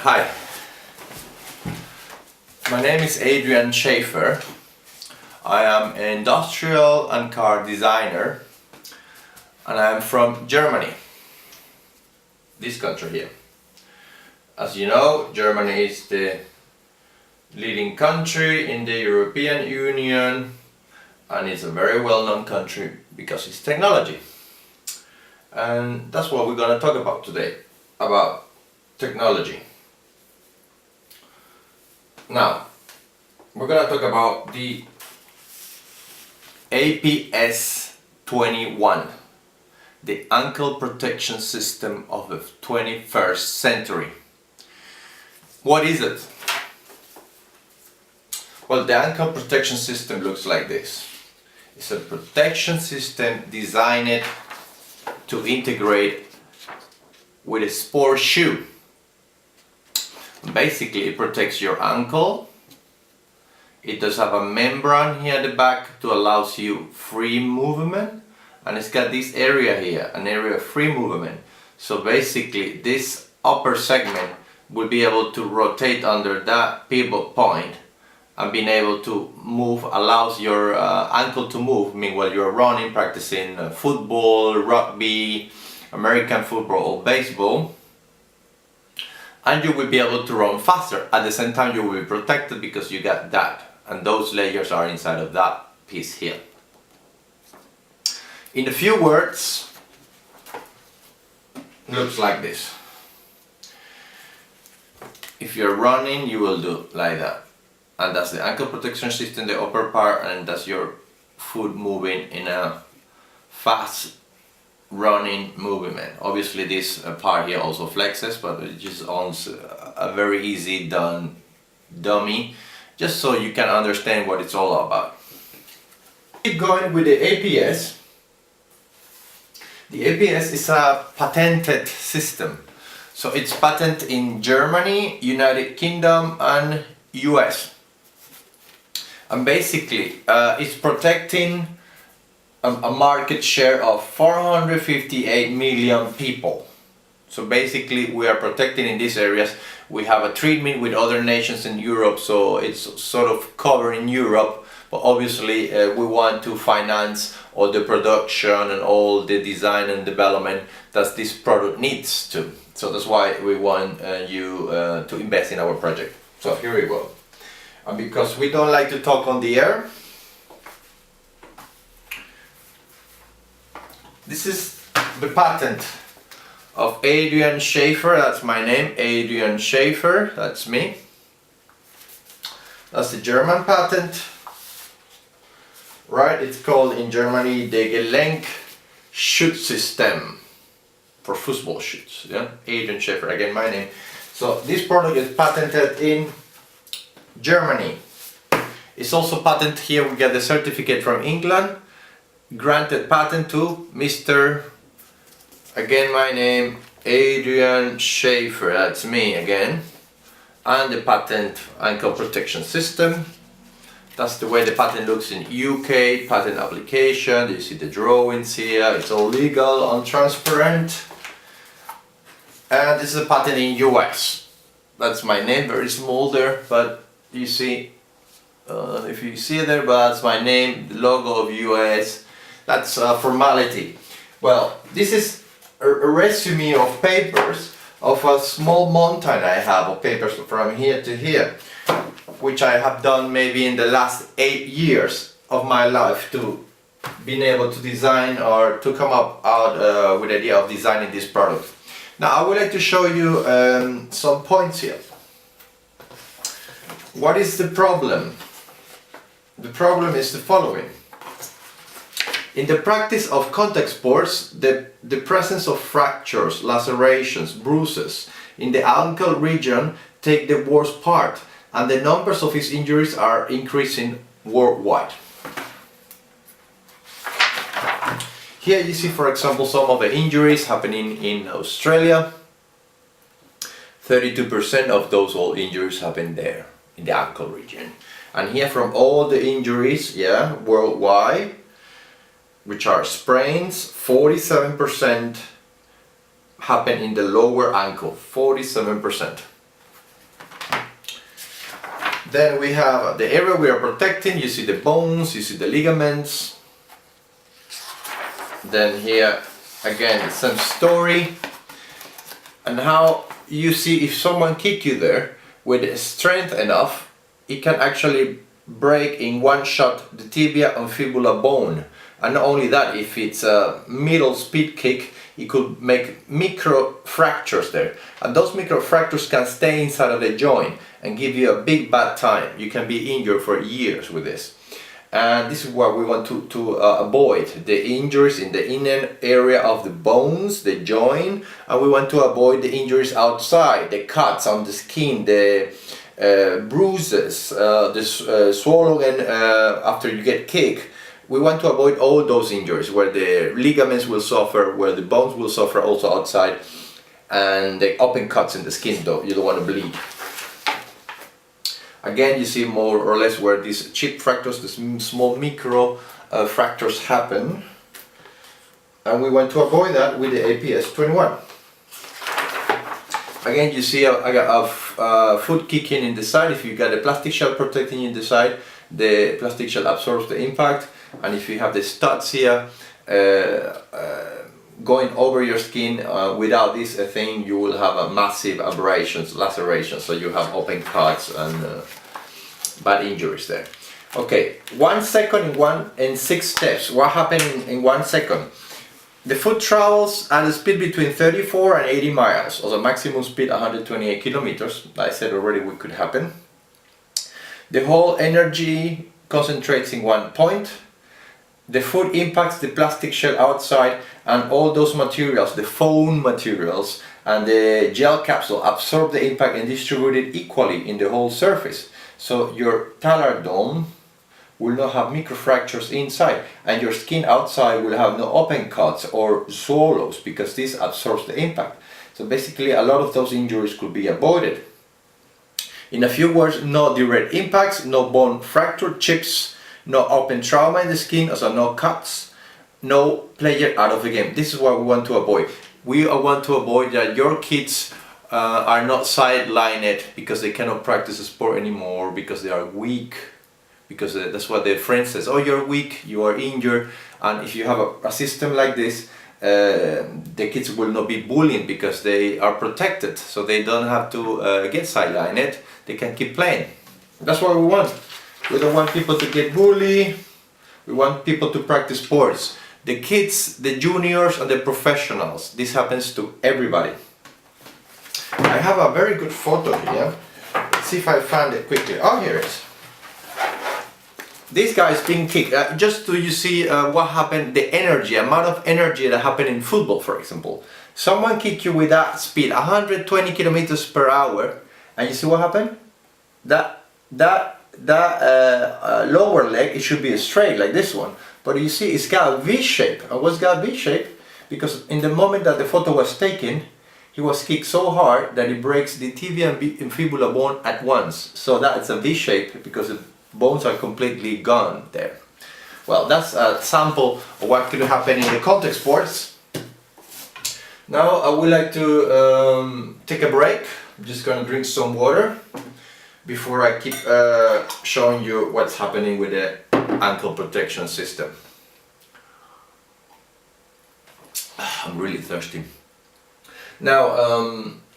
Hi, my name is Adrian Schaefer. I am an industrial and car designer and I am from Germany, this country here. As you know, Germany is the leading country in the European Union and it's a very well-known country because it's technology. And that's what we're going to talk about today, about technology. Now, we're going to talk about the APS21, the ankle protection system of the 21st century. What is it? Well, the ankle protection system looks like this. It's a protection system designed to integrate with a sport shoe. Basically, it protects your ankle. It does have a membrane here at the back to allow you free movement, and it's got this area here, an area of free movement. So basically, this upper segment will be able to rotate under that pivot point and being able to move allows your ankle to move. Meanwhile, you're running, practicing football, rugby, American football or baseball, and you will be able to run faster. At the same time, you will be protected because you got that, and those layers are inside of that piece here. In a few words, looks like this. If you're running, you will do like that. And that's the ankle protection system, the upper part, and that's your foot moving in a fast running movement. Obviously this part here also flexes, but it just owns a very easy done dummy, just so you can understand what it's all about. Keep going with the APS. The APS is a patented system. So it's patented in Germany, United Kingdom and US. And basically it's protecting a market share of 458 million people. So basically we are protecting in these areas. We have a treatment with other nations in Europe, so it's sort of covering Europe, but obviously we want to finance all the production and all the design and development that this product needs to. So that's why we want you to invest in our project. So here we go. And because we don't like to talk on the air, this is the patent of Adrian Schaefer. That's my name, Adrian Schaefer, that's me. That's the German patent, right? It's called in Germany the Gelenkschutzsystem for football shoes. Yeah, Adrian Schaefer, again my name. So this product is patented in Germany. It's also patented here. We get the certificate from England. Granted patent to Mr. again my name, Adrian Schaefer, that's me again, and the patent ankle protection system. That's the way the patent looks in UK, patent application. You see the drawings here, it's all legal and transparent. And this is a patent in US. That's my name, very small there, but you see, if you see there, but that's my name, the logo of US. That's a formality. Well, this is a resume of papers of a small mountain I have of papers from here to here, which I have done maybe in the last 8 years of my life to being able to design or to come up out with the idea of designing this product. Now I would like to show you some points here. What is the problem? The problem is the following. In the practice of contact sports, the presence of fractures, lacerations, bruises in the ankle region take the worst part, and the numbers of these injuries are increasing worldwide. Here you see, for example, some of the injuries happening in Australia. 32% of those all injuries happen there in the ankle region. And here from all the injuries, yeah, worldwide, which are sprains, 47% happen in the lower ankle, 47%. Then we have the area we are protecting. You see the bones, you see the ligaments. Then here again some story, and how you see if someone kick you there with strength enough, it can actually break in one shot the tibia and fibula bone. And not only that, if it's a middle speed kick, it could make micro fractures there, and those micro fractures can stay inside of the joint and give you a big bad time. You can be injured for years with this. And this is what we want to avoid, the injuries in the inner area of the bones, the joint, and we want to avoid the injuries outside, the cuts on the skin, the bruises, the swallowing after you get kicked. We want to avoid all those injuries where the ligaments will suffer, where the bones will suffer also outside, and the open cuts in the skin, though you don't want to bleed. Again, you see more or less where these chip fractures, the small micro fractures happen, and we want to avoid that with the APS21. Again, you see a foot kicking in the side. If you got a plastic shell protecting you in the side, the plastic shell absorbs the impact, and if you have the studs here going over your skin without this thing, you will have a massive abrasions, lacerations, so you have open cuts and bad injuries there. Okay, 1 second in 6 steps. What happened in 1 second? The foot travels at a speed between 34 and 80 miles, or the maximum speed 128 kilometers. I said already what could happen. The whole energy concentrates in one point. The foot impacts the plastic shell outside, and all those materials, the foam materials and the gel capsule, absorb the impact and distribute it equally in the whole surface. So your talar dome will not have microfractures inside, and your skin outside will have no open cuts or swallows, because this absorbs the impact. So basically a lot of those injuries could be avoided. In a few words, no direct impacts, no bone fracture, chips, no open trauma in the skin, also no cuts, no player out of the game. This is what we want to avoid. We want to avoid that your kids are not sidelined because they cannot practice a sport anymore, because they are weak, because that's what their friend says, oh, you're weak, you are injured. And if you have a system like this, the kids will not be bullied because they are protected, so they don't have to get sidelined, they can keep playing. That's what we want. We don't want people to get bullied, we want people to practice sports. The kids, the juniors and the professionals, this happens to everybody. I have a very good photo here. Let's see if I find it quickly. Oh, here it is. This guy is being kicked. Just so you see what happened, the energy, amount of energy that happened in football, for example. Someone kick you with that speed, 120 kilometers per hour, and you see what happened? That lower leg, it should be straight like this one, but you see it's got a V shape. And what's got a V shape? Because in the moment that the photo was taken, he was kicked so hard that it breaks the tibia and fibula bone at once. So that's a V shape because the bones are completely gone there. Well, that's a sample of what could happen in the contact sports. Now I would like to take a break. I'm just gonna drink some water before I keep showing you what's happening with the ankle protection system. I'm really thirsty. Now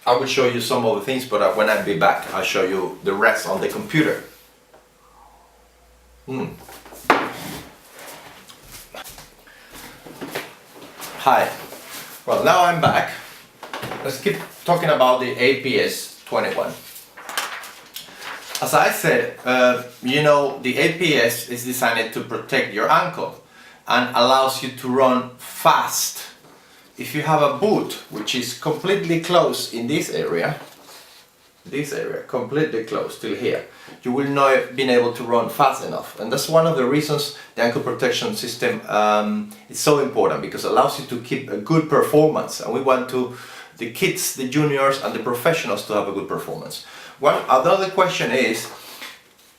I will show you some of the things, but when I be back I'll show you the rest on the computer. Hi. Well, now I'm back. Let's keep talking about the APS21. As I said, you know, the APS is designed to protect your ankle and allows you to run fast. If you have a boot which is completely closed in this area, completely closed till here, you will not be able to run fast enough. And that's one of the reasons the ankle protection system is so important, because it allows you to keep a good performance. And we want the kids, the juniors and the professionals to have a good performance. Another question is,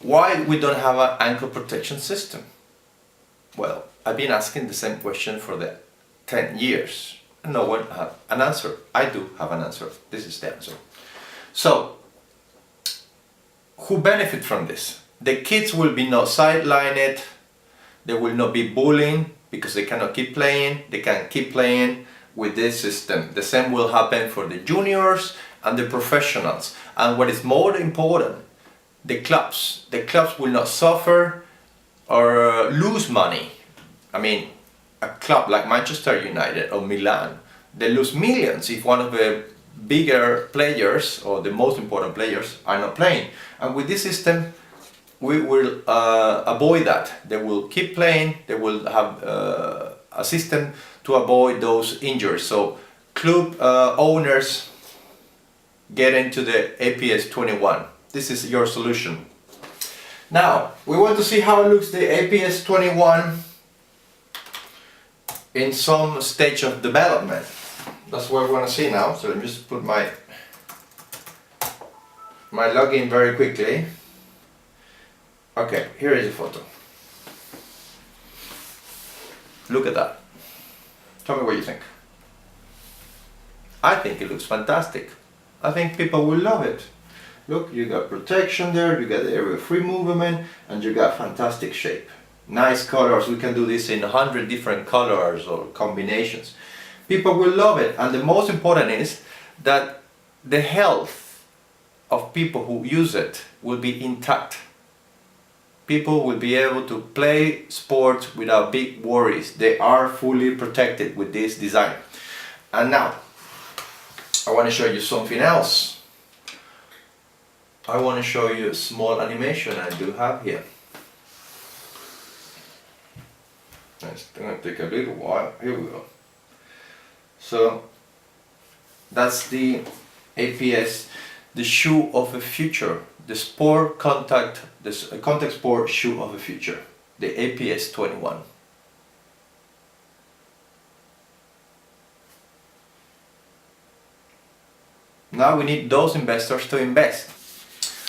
why we don't have an ankle protection system? Well, I've been asking the same question for the 10 years. And no one has an answer. I do have an answer. This is the answer. So, who benefit from this? The kids will be not sidelined, they will not be bullying because they cannot keep playing, they can keep playing with this system. The same will happen for the juniors and the professionals. And what is more important, the clubs will not suffer or lose money. I mean, a club like Manchester United or Milan, they lose millions if one of the bigger players or the most important players are not playing. And with this system, we will avoid that. They will keep playing, they will have a system to avoid those injuries. So club owners, get into the APS21. This is your solution. Now, we want to see how it looks, the APS21 in some stage of development. That's what we want to see now. So let me just put my login very quickly. Okay, here is a photo. Look at that. Tell me what you think. I think it looks fantastic. I think people will love it. Look, you got protection there, you got the area of free movement, and you got fantastic shape. Nice colors. We can do this in 100 different colors or combinations. People will love it, and the most important is that the health of people who use it will be intact. People will be able to play sports without big worries. They are fully protected with this design. And now, I want to show you something else. I want to show you a small animation I do have here. It's going to take a little while. Here we go. So that's the APS, the shoe of the future, the sport contact, the contact sport shoe of the future, the APS21. Now we need those investors to invest.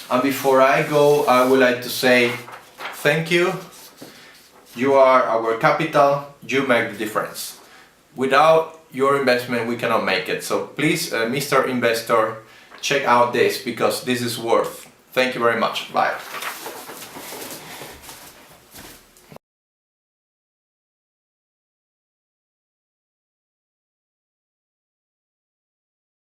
And before I go, I would like to say thank you. You are our capital, you make the difference. Without your investment, we cannot make it. So please, Mr. Investor, check out this because this is worth. Thank you very much. Bye.